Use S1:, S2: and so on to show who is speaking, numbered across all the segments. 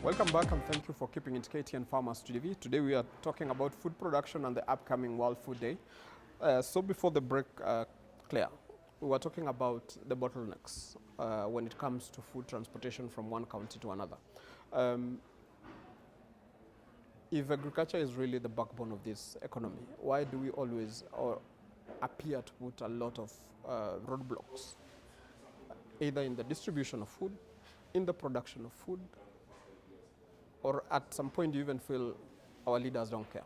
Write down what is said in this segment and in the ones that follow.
S1: Welcome back and thank you for keeping it KTN Farmers TV. Today we are talking about food production and the upcoming World Food Day. So before the break, Claire, we were talking about the bottlenecks when it comes to food transportation from one county to another. If agriculture is really the backbone of this economy, why do we always appear to put a lot of roadblocks, either in the distribution of food, in the production of food, or at some point you even feel our leaders don't care?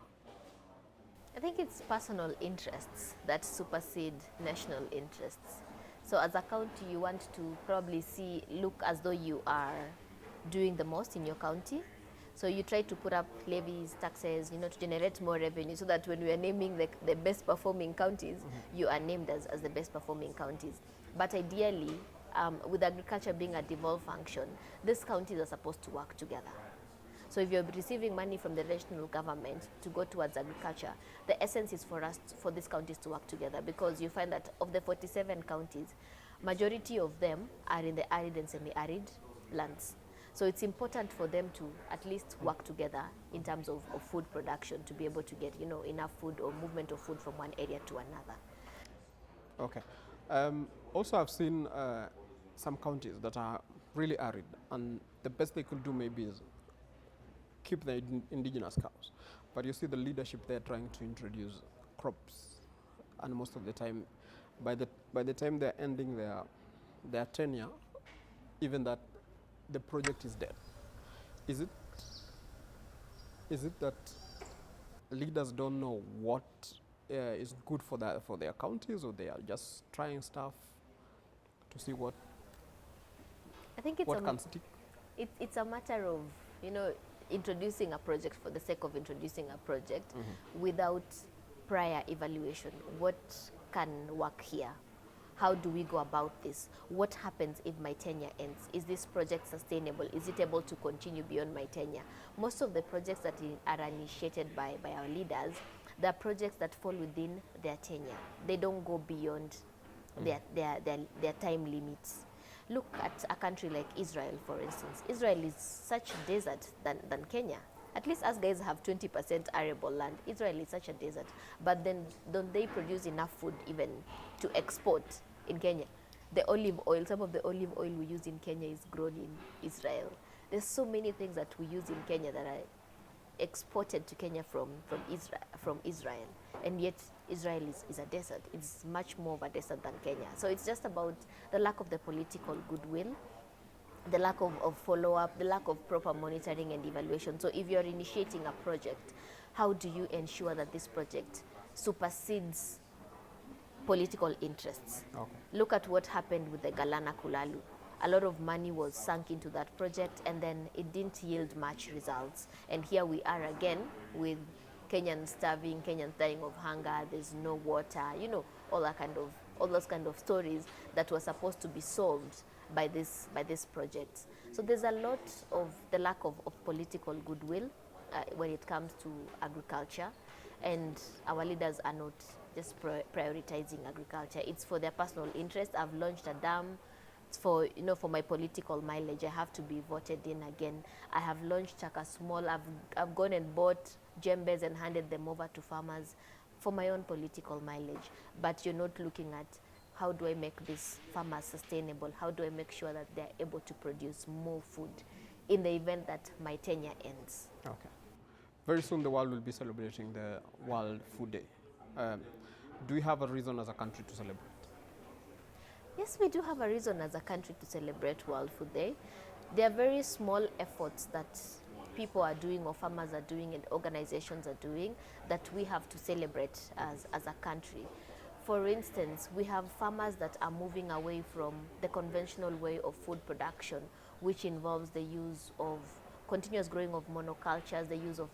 S2: I think it's personal interests that supersede national interests. So as a county, you want to probably look as though you are doing the most in your county. So you try to put up levies, taxes, to generate more revenue so that when we are naming the best performing counties, you are named as the best performing counties. But ideally, with agriculture being a devolved function, these counties are supposed to work together. So if you're receiving money from the regional government to go towards agriculture, the essence is for these counties to work together, because you find that of the 47 counties, majority of them are in the arid and semi-arid lands. So it's important for them to at least work together in terms of food production to be able to get enough food or movement of food from one area to another.
S1: Okay. Also, I've seen some counties that are really arid, and the best they could do maybe is keep the indigenous cows. But you see the leadership there trying to introduce crops, and most of the time, by the time they're ending their tenure, even that the project is dead. Is it that leaders don't know what is good for their counties, or they are just trying stuff to see what can stick?
S2: It's a matter of introducing a project for the sake of introducing a project without prior evaluation. What can work here? How do we go about this? What happens if my tenure ends? Is this project sustainable? Is it able to continue beyond my tenure? Most of the projects that are initiated by our leaders, they are projects that fall within their tenure. They don't go beyond their time limits. Look at a country like Israel, for instance. Israel is such a desert than Kenya. At least us guys have 20% arable land. Israel is such a desert. But then don't they produce enough food even to export in Kenya? The olive oil, some of the olive oil we use in Kenya is grown in Israel. There's so many things that we use in Kenya that are exported to Kenya from Israel. And yet Israel is a desert. It's much more of a desert than Kenya. So it's just about the lack of the political goodwill, the lack of follow-up, the lack of proper monitoring and evaluation. So if you're initiating a project, how do you ensure that this project supersedes political interests?
S1: Okay.
S2: Look at what happened with the Galana Kulalu. A lot of money was sunk into that project, and then it didn't yield much results. And here we are again with Kenyans starving, Kenyans dying of hunger, there's no water, all those kind of stories that were supposed to be solved by this project. So there's a lot of the lack of political goodwill when it comes to agriculture, and our leaders are not just prioritizing agriculture. It's for their personal interest. I've launched a dam. It's for my political mileage. I have to be voted in again. I have launched Chaka Small. I've gone and bought jembes and handed them over to farmers for my own political mileage. But you're not looking at how do I make this farmers sustainable? How do I make sure that they're able to produce more food in the event that my tenure ends?
S1: Okay. Very soon the world will be celebrating the World Food Day. Do we have a reason as a country to celebrate?
S2: Yes, we do have a reason as a country to celebrate World Food Day. There are very small efforts that people are doing, or farmers are doing, and organizations are doing, that we have to celebrate as a country. For instance, we have farmers that are moving away from the conventional way of food production, which involves the use of continuous growing of monocultures, the use of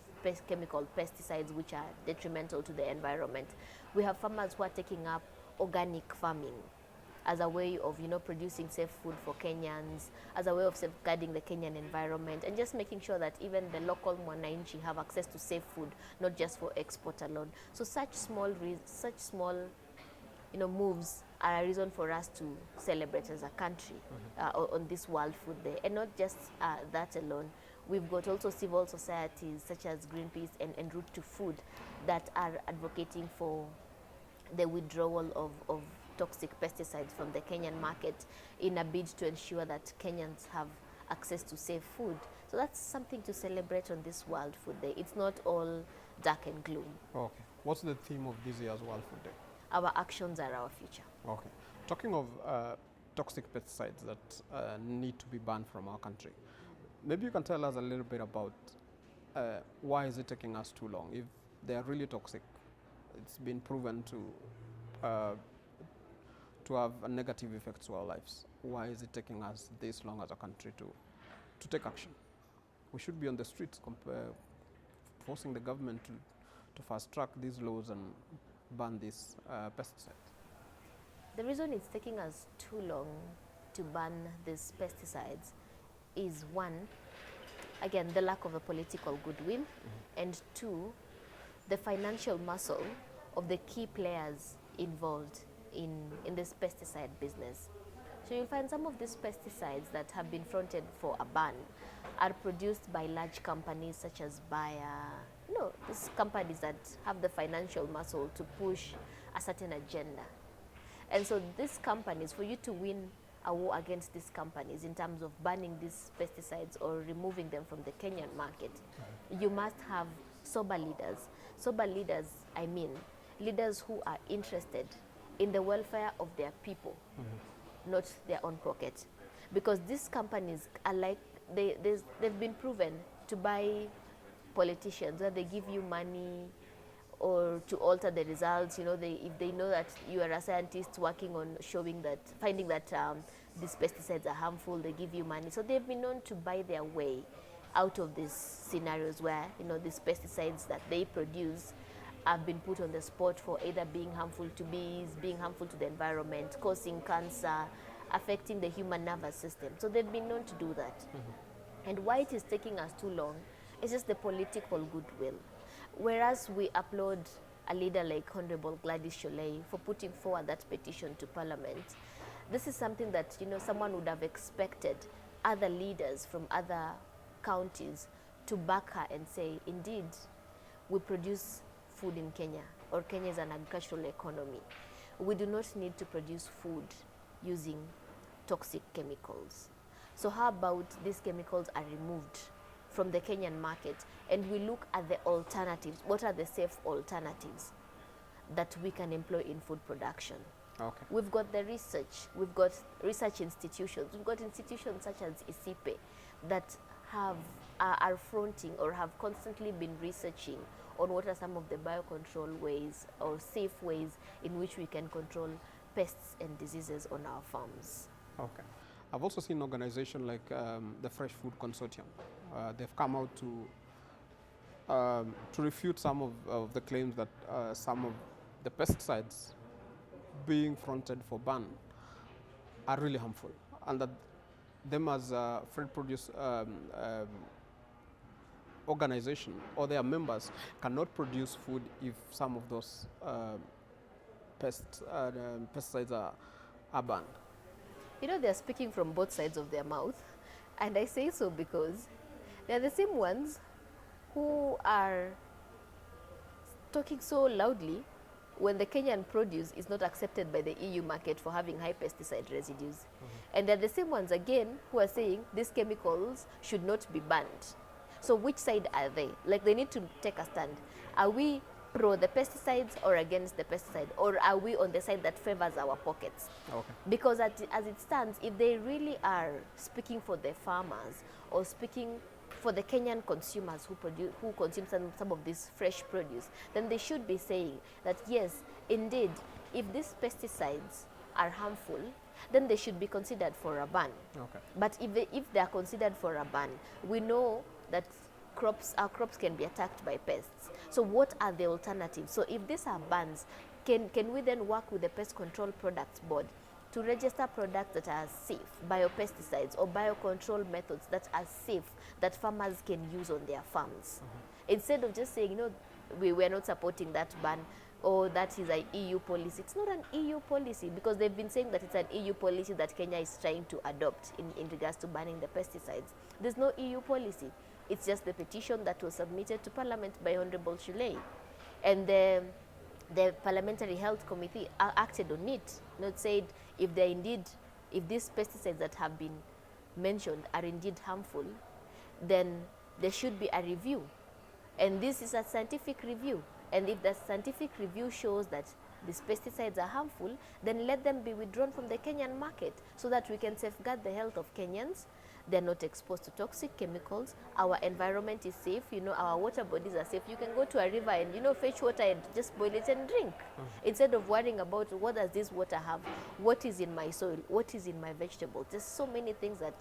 S2: chemical pesticides, which are detrimental to the environment. We have farmers who are taking up organic farming as a way of producing safe food for Kenyans, as a way of safeguarding the Kenyan environment, and just making sure that even the local mwananchi have access to safe food, not just for export alone. So such small moves are a reason for us to celebrate as a country on this World Food Day. And not just that alone. We've got also civil societies such as Greenpeace and Root to Food that are advocating for the withdrawal of toxic pesticides from the Kenyan market in a bid to ensure that Kenyans have access to safe food. So that's something to celebrate on this World Food Day. It's not all dark and gloom.
S1: Okay. What's the theme of this year's World Food Day?
S2: Our actions are our future.
S1: Okay. Talking of toxic pesticides that need to be banned from our country, maybe you can tell us a little bit about why is it taking us too long? If they are really toxic, it's been proven to have a negative effect to our lives. Why is it taking us this long as a country to take action? We should be on the streets forcing the government to fast track these laws and ban these pesticides.
S2: The reason it's taking us too long to ban these pesticides is one, again, the lack of a political goodwill, and two, the financial muscle of the key players involved in this pesticide business. So you'll find some of these pesticides that have been fronted for a ban are produced by large companies such as Bayer, these companies that have the financial muscle to push a certain agenda. And so these companies, for you to win a war against these companies in terms of banning these pesticides or removing them from the Kenyan market, you must have sober leaders. Sober leaders, I mean, leaders who are interested in the welfare of their people, not their own pocket. Because these companies are like, they've been proven to buy politicians, where they give you money or to alter the results. If they know that you are a scientist working on finding that these pesticides are harmful, they give you money. So they've been known to buy their way out of these scenarios where, these pesticides that they produce have been put on the spot for either being harmful to bees, being harmful to the environment, causing cancer, affecting the human nervous system. So they've been known to do that. And why it is taking us too long is just the political goodwill. Whereas we applaud a leader like Honorable Gladys Sholei for putting forward that petition to Parliament, this is something that someone would have expected other leaders from other counties to back her and say, indeed, we produce food in Kenya, or Kenya is an agricultural economy. We do not need to produce food using toxic chemicals. So how about these chemicals are removed from the Kenyan market and we look at the alternatives? What are the safe alternatives that we can employ in food production?
S1: Okay.
S2: We've got the research, we've got research institutions, we've got institutions such as ISIPE that are fronting or have constantly been researching on what are some of the biocontrol ways or safe ways in which we can control pests and diseases on our farms.
S1: Okay. I've also seen organizations like the Fresh Food Consortium. They've come out to refute some of the claims that some of the pesticides being fronted for ban are really harmful, and that them as a food produce organization or their members cannot produce food if some of those pesticides are banned.
S2: They're speaking from both sides of their mouth, and I say so because they're the same ones who are talking so loudly when the Kenyan produce is not accepted by the EU market for having high pesticide residues. And they're the same ones again who are saying these chemicals should not be banned. So which side are they? Like, they need to take a stand. Are we pro the pesticides or against the pesticide, or are we on the side that favors our pockets?
S1: Okay.
S2: Because as it stands, if they really are speaking for the farmers or speaking for the Kenyan consumers who consume some of this fresh produce, then they should be saying that yes, indeed, if these pesticides are harmful, then they should be considered for a ban.
S1: Okay.
S2: But if they are considered for a ban, we know that our crops can be attacked by pests. So what are the alternatives? So if these are bans, can we then work with the Pest Control Products Board to register products that are safe, biopesticides or biocontrol methods that are safe, that farmers can use on their farms? Instead of just saying, we are not supporting that ban, or that is an EU policy. It's not an EU policy, because they've been saying that it's an EU policy that Kenya is trying to adopt in regards to banning the pesticides. There's no EU policy. It's just the petition that was submitted to Parliament by Honorable Shulei. And the Parliamentary Health Committee acted on it, not said if these pesticides that have been mentioned are indeed harmful, then there should be a review. And this is a scientific review. And if the scientific review shows that these pesticides are harmful, then let them be withdrawn from the Kenyan market so that we can safeguard the health of Kenyans. They're not exposed to toxic chemicals. Our environment is safe. You know, our water bodies are safe. You can go to a river and, you know, fetch water and just boil it and drink. Instead of worrying about what does this water have, what is in my soil, what is in my vegetables. There's so many things that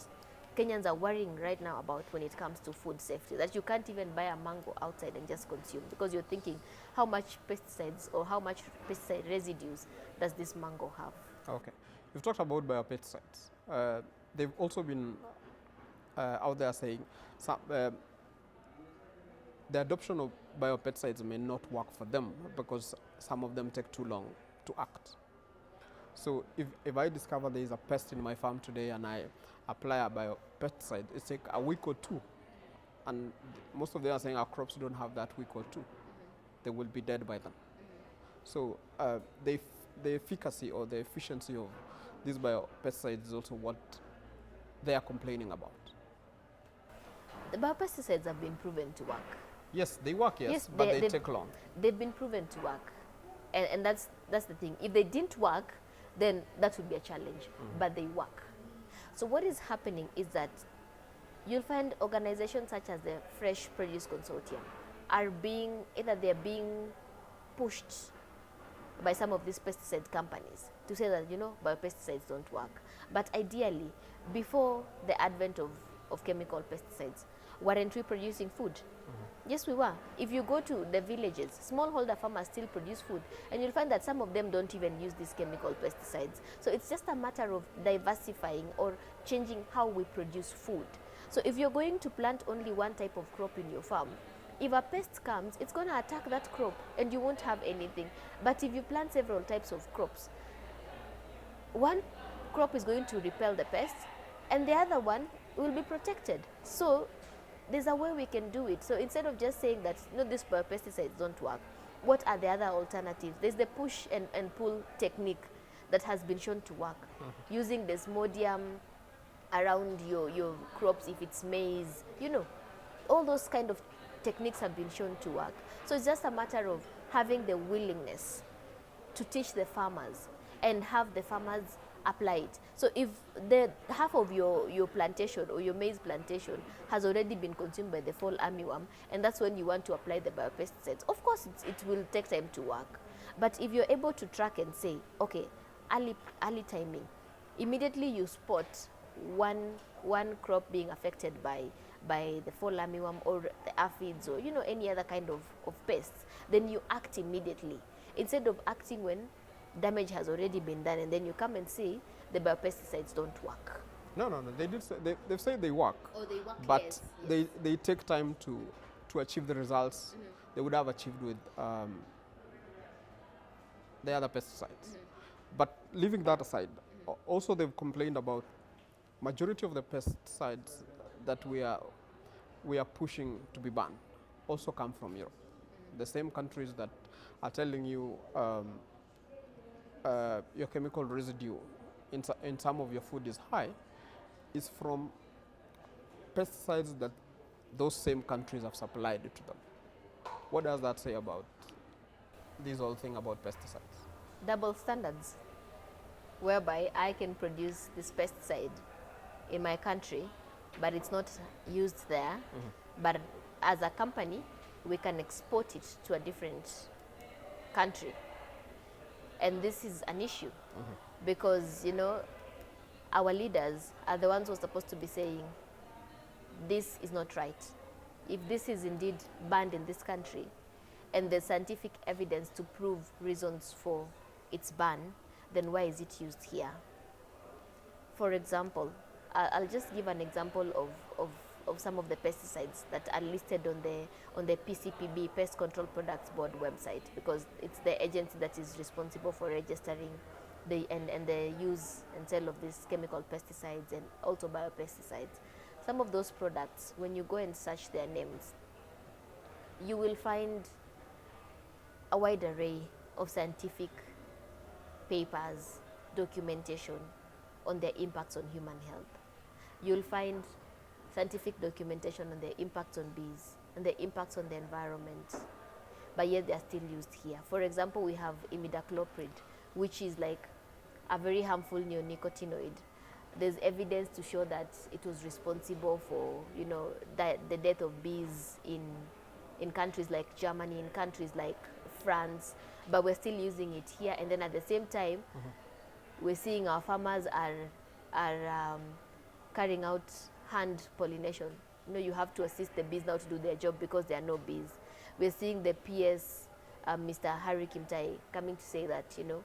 S2: Kenyans are worrying right now about when it comes to food safety, that you can't even buy a mango outside and just consume because you're thinking how much pesticides or how much pesticide residues does this mango have.
S1: Okay. You've talked about biopesticides. They've also been out there saying the adoption of biopesticides may not work for them because some of them take too long to act. So if I discover there is a pest in my farm today and I apply a biopesticide, it takes a week or two. And most of them are saying our crops don't have that week or two. They will be dead by then. So the efficacy or the efficiency of these biopesticides is also what they are complaining about.
S2: The biopesticides have been proven to work.
S1: Yes, they work, yes, but they take long.
S2: They've been proven to work. And that's the thing. If they didn't work, then that would be a challenge, but they work. So what is happening is that you'll find organizations such as the Fresh Produce Consortium are they're being pushed by some of these pesticide companies to say that, you know, biopesticides don't work. But ideally, before the advent of chemical pesticides, weren't we producing food? Yes, we were. If you go to the villages, smallholder farmers still produce food, and you'll find that some of them don't even use these chemical pesticides. So it's just a matter of diversifying or changing how we produce food. So if you're going to plant only one type of crop in your farm, if a pest comes, it's going to attack that crop and you won't have anything. But if you plant several types of crops, one crop is going to repel the pest and the other one will be protected. So there's a way we can do it. So instead of just saying that, no, these pesticides don't work, what are the other alternatives? There's the push and pull technique that has been shown to work. Using desmodium around your crops if it's maize, you know, all those kind of techniques have been shown to work. So it's just a matter of having the willingness to teach the farmers and have the farmers apply it. So if the half of your plantation or your maize plantation has already been consumed by the fall armyworm, and that's when you want to apply the biopesticides, of course it will take time to work. But if you're able to track and say, okay, early timing, immediately you spot one crop being affected by the fall armyworm or the aphids or, you know, any other kind of pests, then you act immediately instead of acting when damage has already been done and then you come and see the biopesticides don't work.
S1: No. They did say, they've said they work.
S2: Oh, they work,
S1: but
S2: yes.
S1: They take time to achieve the results they would have achieved with the other pesticides. But leaving that aside, also they've complained about majority of the pesticides that we are pushing to be banned also come from Europe. The same countries that are telling you your chemical residue in some of your food is high is from pesticides that those same countries have supplied to them. What does that say about this whole thing about pesticides?
S2: Double standards, whereby I can produce this pesticide in my country, but it's not used there. But as a company, we can export it to a different country. And this is an issue because, you know, our leaders are the ones who are supposed to be saying, this is not right. If this is indeed banned in this country and there's scientific evidence to prove reasons for its ban, then why is it used here? For example, I'll just give an example of some of the pesticides that are listed on the PCPB, Pest Control Products Board website, because it's the agency that is responsible for registering and the use and sale of these chemical pesticides and also biopesticides. some of those products, when you go and search their names, you will find a wide array of scientific papers, documentation on their impacts on human health. You'll find scientific documentation on their impacts on bees and their impacts on the environment, but yet they are still used here. For example, we have imidacloprid, which is like a very harmful neonicotinoid. There's evidence to show that it was responsible for, you know, the death of bees in countries like Germany, in countries like France, but we're still using it here. And then at the same time, we're seeing our farmers are carrying out hand pollination. You know, you have to assist the bees now to do their job because there are no bees. We're seeing the PS, Mr. Harry Kimtai, coming to say that, you know,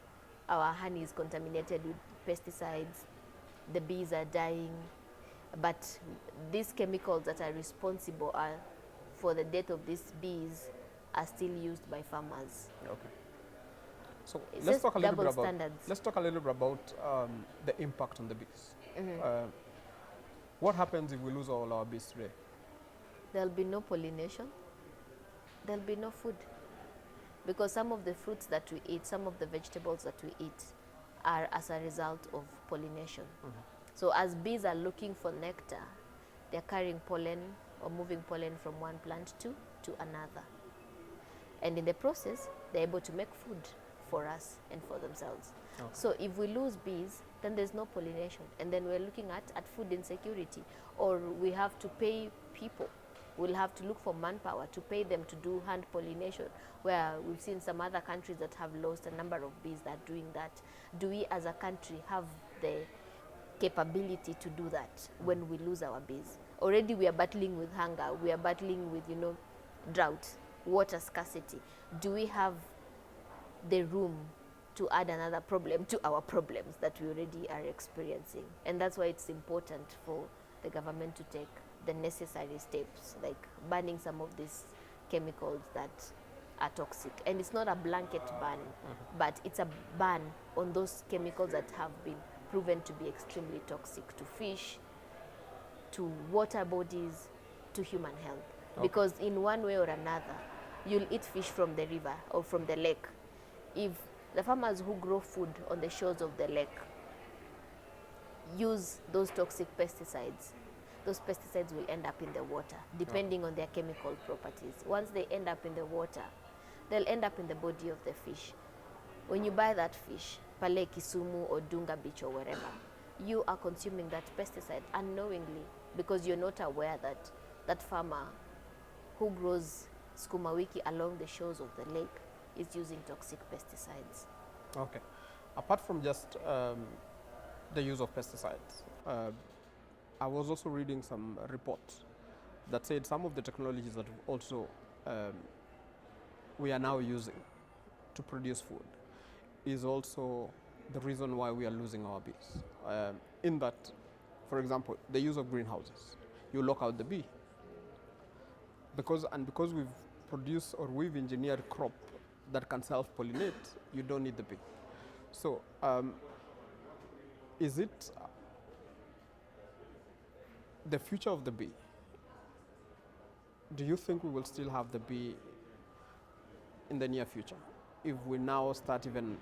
S2: our honey is contaminated with pesticides, the bees are dying, but these chemicals that are responsible for the death of these bees are still used by farmers.
S1: Okay. So
S2: It's
S1: let's
S2: just
S1: talk a little
S2: double
S1: bit about
S2: standards.
S1: let's talk a little bit about the impact on the bees. What happens if we lose all our bees today?
S2: There'll be no pollination, there'll be no food. Because some of the fruits that we eat, some of the vegetables that we eat are as a result of pollination. So as bees are looking for nectar, they're carrying pollen or moving pollen from one plant to another. And in the process, they're able to make food for us and for themselves.
S1: Okay.
S2: So if we lose bees, then there's no pollination. And then we're looking at food insecurity. Or we have to pay people. We'll have to look for manpower to pay them to do hand pollination, where we've seen some other countries that have lost a number of bees that are doing that. Do we as a country have the capability to do that when we lose our bees? Already we are battling with hunger, we are battling with, you know, drought, water scarcity. Do we have the room to add another problem to our problems that we already are experiencing? And that's why it's important for the government to take the necessary steps, like banning some of these chemicals that are toxic. And it's not a blanket ban, but it's a ban on those chemicals that have been proven to be extremely toxic to fish, to water bodies, to human health.
S1: Okay.
S2: Because in one way or another, you'll eat fish from the river or from the lake. If the farmers who grow food on the shores of the lake use those toxic pesticides, those pesticides will end up in the water, depending on their chemical properties. Once they end up in the water, they'll end up in the body of the fish. When you buy that fish, Pale, Kisumu, or Dunga Beach, or wherever, you are consuming that pesticide unknowingly because you're not aware that that farmer who grows skuma wiki along the shores of the lake is using toxic pesticides.
S1: Okay. Apart from just the use of pesticides, I was also reading some reports that said some of the technologies that also we are now using to produce food is also the reason why we are losing our bees. In that, for example, the use of greenhouses, you lock out the bee. Because we've produced or we've engineered crop that can self-pollinate, you don't need the bee. So is it the future of the bee? Do you think we will still have the bee in the near future if we now start even,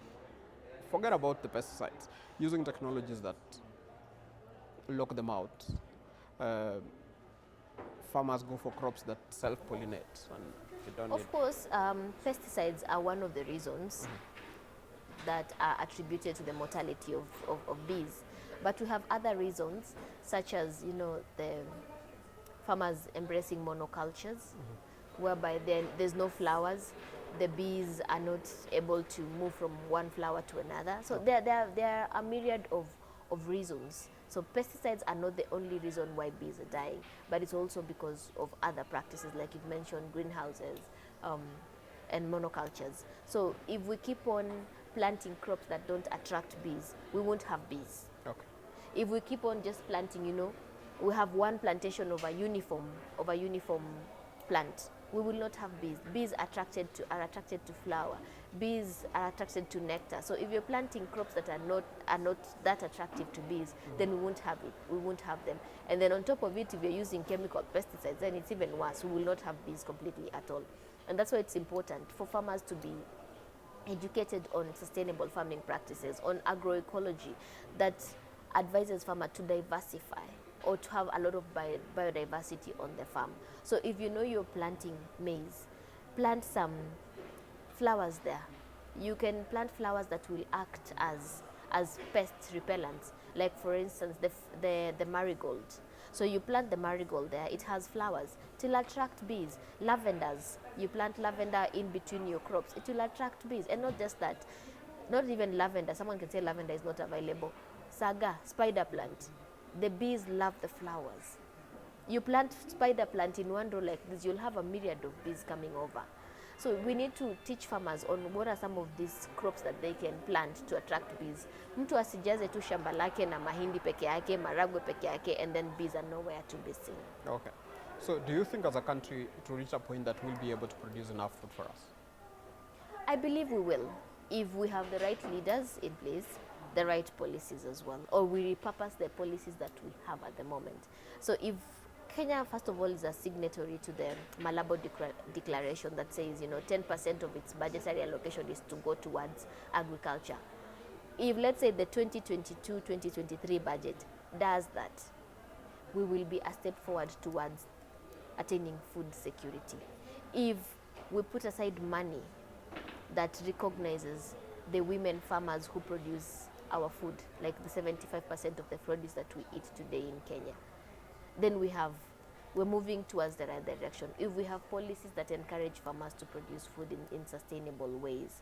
S1: forget about the pesticides, using technologies that lock them out? Farmers go for crops that self-pollinate, and you don't need.
S2: Of course, pesticides are one of the reasons that are attributed to the mortality of bees. But we have other reasons, such as, you know, the farmers embracing monocultures, whereby there's no flowers, the bees are not able to move from one flower to another. So there are a myriad of reasons. So pesticides are not the only reason why bees are dying, but it's also because of other practices, like you've mentioned, greenhouses and monocultures. So if we keep on planting crops that don't attract bees, we won't have bees.
S1: Okay.
S2: If we keep on just planting, you know, we have one plantation of a uniform plant, we will not have bees. Bees are attracted to flower. Bees are attracted to nectar. So if you're planting crops that are not that attractive to bees, then we won't have it. We won't have them. And then on top of it, if you're using chemical pesticides, then it's even worse. We will not have bees completely at all. And that's why it's important for farmers to be educated on sustainable farming practices, on agroecology, that advises farmer to diversify or to have a lot of biodiversity on the farm. So if you know you're planting maize, plant some flowers there. You can plant flowers that will act as pest repellents, like for instance the marigold. So you plant the marigold there, it has flowers, it will attract bees. Lavenders, you plant lavender in between your crops, it will attract bees. And not just that, not even lavender, someone can say lavender is not available. Saga, spider plant, the bees love the flowers. You plant spider plant in one row like this, you'll have a myriad of bees coming over. So we need to teach farmers on what are some of these crops that they can plant to attract bees. Mtu asijaze tu shamba lake na mahindi peke yake, maragwe peke yake, and then bees are nowhere to be seen.
S1: Okay. So do you think as a country it will reach a point that we'll be able to produce enough food for us?
S2: I believe we will, if we have the right leaders in place, the right policies as well, or we repurpose the policies that we have at the moment. So if Kenya, first of all, is a signatory to the Malabo Declaration that says, 10% of its budgetary allocation is to go towards agriculture. If, let's say, the 2022-2023 budget does that, we will be a step forward towards attaining food security. If we put aside money that recognizes the women farmers who produce our food, like the 75% of the produce that we eat today in Kenya, then we're moving towards the right direction. If we have policies that encourage farmers to produce food in sustainable ways,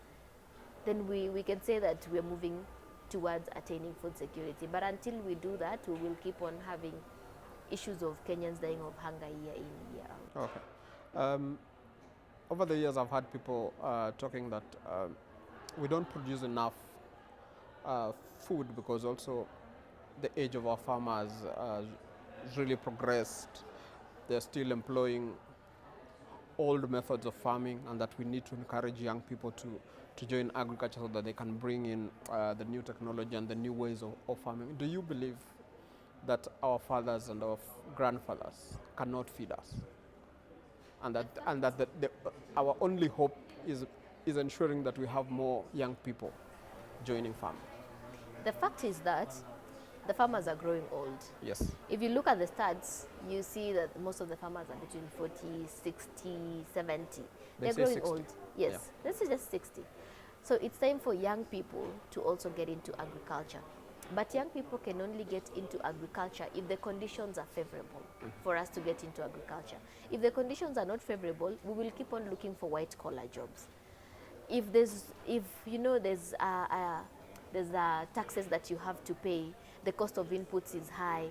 S2: then we can say that we're moving towards attaining food security. But until we do that, we will keep on having issues of Kenyans dying of hunger year in, year out.
S1: Okay. Over the years, I've had people talking that we don't produce enough food because also the age of our farmers really progressed. They're still employing old methods of farming, and that we need to encourage young people to join agriculture so that they can bring in the new technology and the new ways of farming. Do you believe that our fathers and our grandfathers cannot feed us, and that our only hope is ensuring that we have more young people joining farming?
S2: The fact is that the farmers are growing old.
S1: Yes.
S2: If you look at the stats, you see that most of the farmers are between 40, 60, 70. They're growing
S1: 60.
S2: old. Yes,
S1: Yeah.
S2: let's say just 60. So it's time for young people to also get into agriculture. But young people can only get into agriculture if the conditions are favorable for us to get into agriculture. If the conditions are not favorable, we will keep on looking for white collar jobs. If there's taxes that you have to pay, the cost of inputs is high.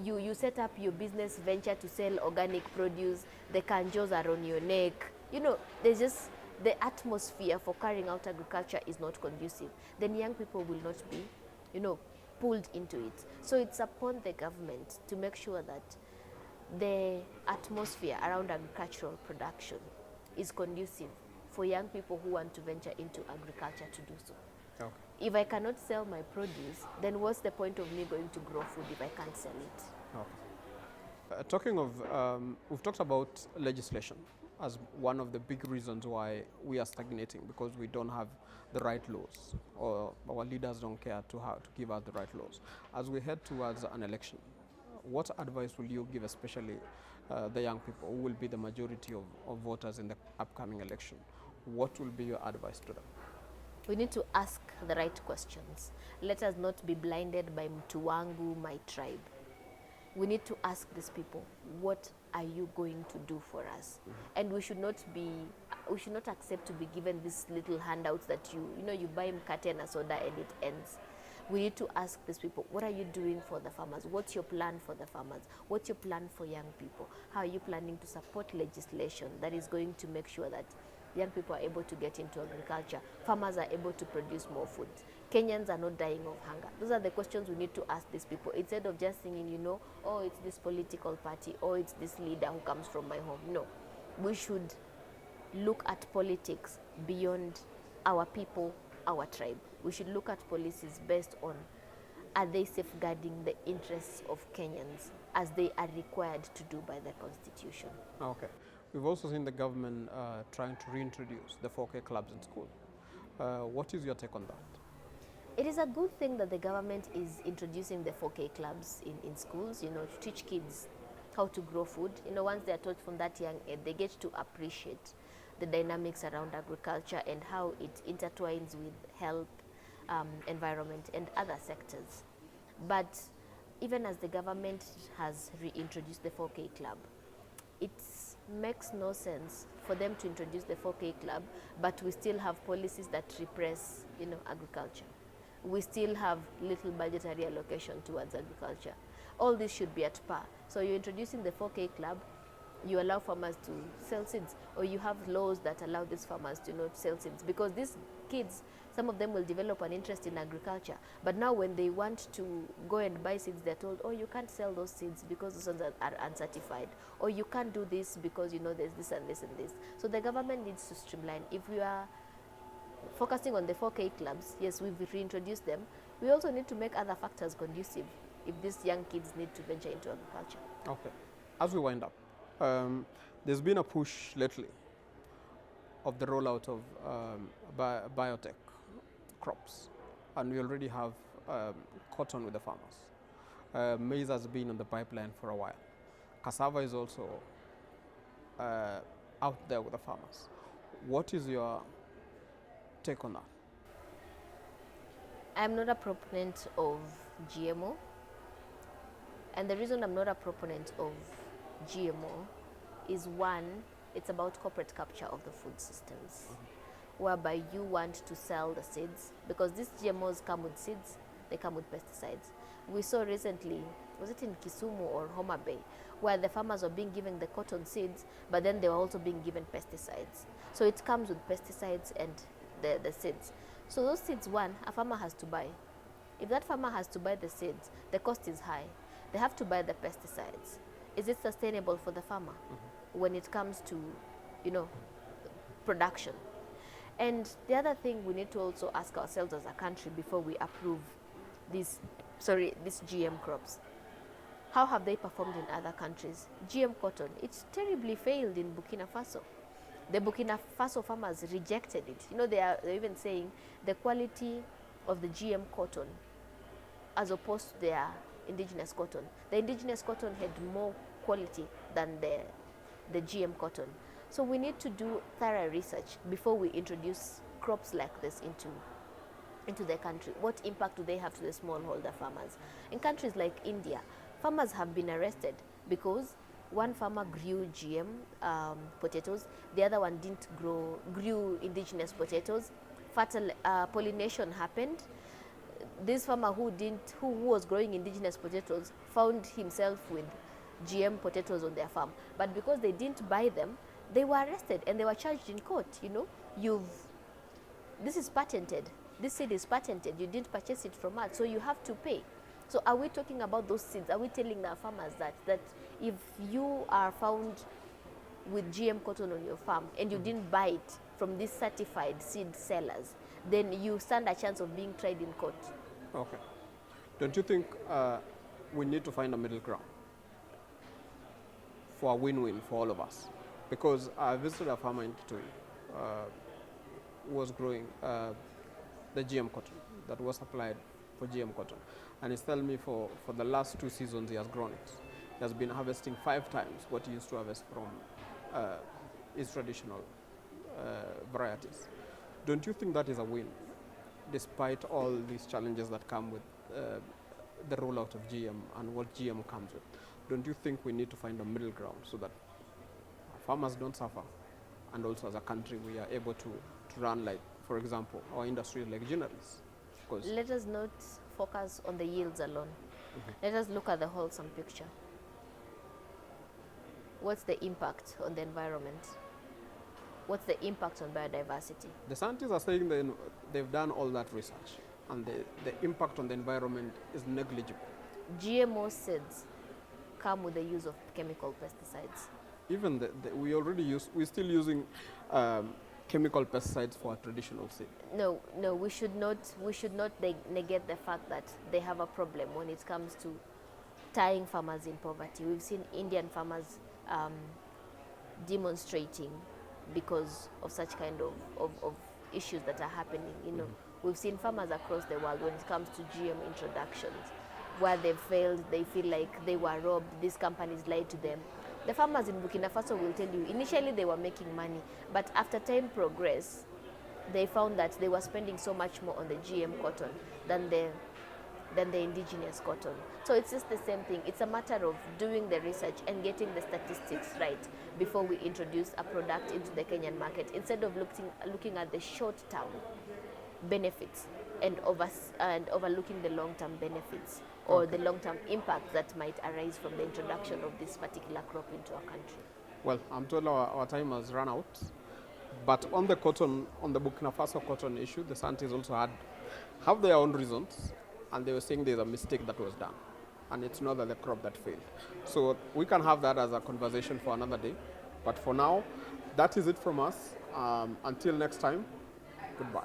S2: You set up your business venture to sell organic produce, the kanjos are on your neck. There's just the atmosphere for carrying out agriculture is not conducive. Then young people will not be, pulled into it. So it's upon the government to make sure that the atmosphere around agricultural production is conducive for young people who want to venture into agriculture to do so.
S1: Okay.
S2: If I cannot sell my produce, then what's the point of me going to grow food if I can't sell it?
S1: Okay. Talking of, we've talked about legislation as one of the big reasons why we are stagnating, because we don't have the right laws, or our leaders don't care to give us the right laws. As we head towards an election, what advice will you give, especially the young people who will be the majority of voters in the upcoming election? What will be your advice to them?
S2: We need to ask the right questions. Let us not be blinded by mtu wangu, my tribe. We need to ask these people, what are you going to do for us? And we should not accept to be given these little handouts that you buy mkate and a soda and it ends. We need to ask these people, what are you doing for the farmers? What's your plan for the farmers? What's your plan for young people? How are you planning to support legislation that is going to make sure that young people are able to get into agriculture, farmers are able to produce more food, Kenyans are not dying of hunger? Those are the questions we need to ask these people, instead of just singing, oh, it's this political party, or it's this leader who comes from my home. No. we should look at politics beyond our people, our tribe. We should look at policies based on, are they safeguarding the interests of Kenyans as they are required to do by the Constitution?
S1: Okay. We've also seen the government trying to reintroduce the 4K clubs in school. What is your take on that?
S2: It is a good thing that the government is introducing the 4K clubs in schools, to teach kids how to grow food. Once they are taught from that young age, they get to appreciate the dynamics around agriculture and how it intertwines with health, environment, and other sectors. But even as the government has reintroduced the 4K club, it makes no sense for them to introduce the 4K club, but we still have policies that repress, agriculture. We still have little budgetary allocation towards agriculture. All this should be at par. So you're introducing the 4K club, you allow farmers to sell seeds, or you have laws that allow these farmers to sell seeds, because these kids, some of them will develop an interest in agriculture, but now when they want to go and buy seeds, they're told, oh, you can't sell those seeds because those ones are uncertified, or you can't do this because there's this and this and this. So the government needs to streamline. If we are focusing on the 4K clubs, yes, we've reintroduced them. We also need to make other factors conducive if these young kids need to venture into agriculture.
S1: Okay. As we wind up, there's been a push lately of the rollout of biotech crops, and we already have cotton with the farmers. Maize has been on the pipeline for a while. Cassava is also out there with the farmers. What is your take on that?
S2: I'm not a proponent of GMO, and the reason I'm not a proponent of GMO is, one, it's about corporate capture of the food systems, whereby you want to sell the seeds, because these GMOs come with seeds, they come with pesticides. We saw recently, was it in Kisumu or Homa Bay, where the farmers were being given the cotton seeds, but then they were also being given pesticides. So it comes with pesticides and the seeds. So those seeds, one, a farmer has to buy. If that farmer has to buy the seeds, the cost is high. They have to buy the pesticides. Is it sustainable for the farmer when it comes to, production? And the other thing we need to also ask ourselves as a country before we approve these GM crops, how have they performed in other countries? GM cotton, it's terribly failed in Burkina Faso. The Burkina Faso farmers rejected it. They're even saying the quality of the GM cotton as opposed to their indigenous cotton. The indigenous cotton had more quality than the GM cotton. So we need to do thorough research before we introduce crops like this into the country. What impact do they have to the smallholder farmers? In countries like India, farmers have been arrested because one farmer grew GM potatoes, the other one grew indigenous potatoes. Pollination happened. This farmer who was growing indigenous potatoes found himself with GM potatoes on their farm, but because they didn't buy them, they were arrested and they were charged in court. This is patented. This seed is patented. You didn't purchase it from us, so you have to pay. So are we talking about those seeds? Are we telling our farmers that if you are found with GM cotton on your farm and you didn't buy it from these certified seed sellers, then you stand a chance of being tried in court?
S1: Okay. Don't you think we need to find a middle ground for a win-win for all of us? Because I visited a farmer in Kitui who was growing the GM cotton that was applied for GM cotton. And he's telling me for the last 2 seasons he has grown it. He has been harvesting 5 times what he used to harvest from his traditional varieties. Don't you think that is a win, despite all these challenges that come with the rollout of GM and what GM comes with? Don't you think we need to find a middle ground so that farmers don't suffer, and also as a country we are able to run, like, for example, our industry like Generis?
S2: Let us not focus on the yields alone. Let us look at the wholesome picture. What's the impact on the environment? What's the impact on biodiversity?
S1: The scientists are saying that they've done all that research and the impact on the environment is negligible.
S2: GMO seeds come with the use of chemical pesticides.
S1: even we're still using chemical pesticides for traditional seed.
S2: No, no, we should not negate the fact that they have a problem when it comes to tying farmers in poverty. We've seen Indian farmers demonstrating because of such kind of issues that are happening. You know, we've seen farmers across the world when it comes to GM introductions, where they've failed, they feel like they were robbed, these companies lied to them. The farmers in Burkina Faso will tell you, initially they were making money, but after time progressed, they found that they were spending so much more on the GM cotton than the indigenous cotton. So it's just the same thing. It's a matter of doing the research and getting the statistics right before we introduce a product into the Kenyan market, instead of looking at the short-term benefits and overlooking the long-term benefits or the long-term impact that might arise from the introduction of this particular crop into our country.
S1: Well, I'm told our time has run out. But on the Burkina Faso cotton issue, the scientists also have their own reasons, and they were saying there's a mistake that was done, and it's not the crop that failed. So we can have that as a conversation for another day. But for now, that is it from us. Until next time, goodbye.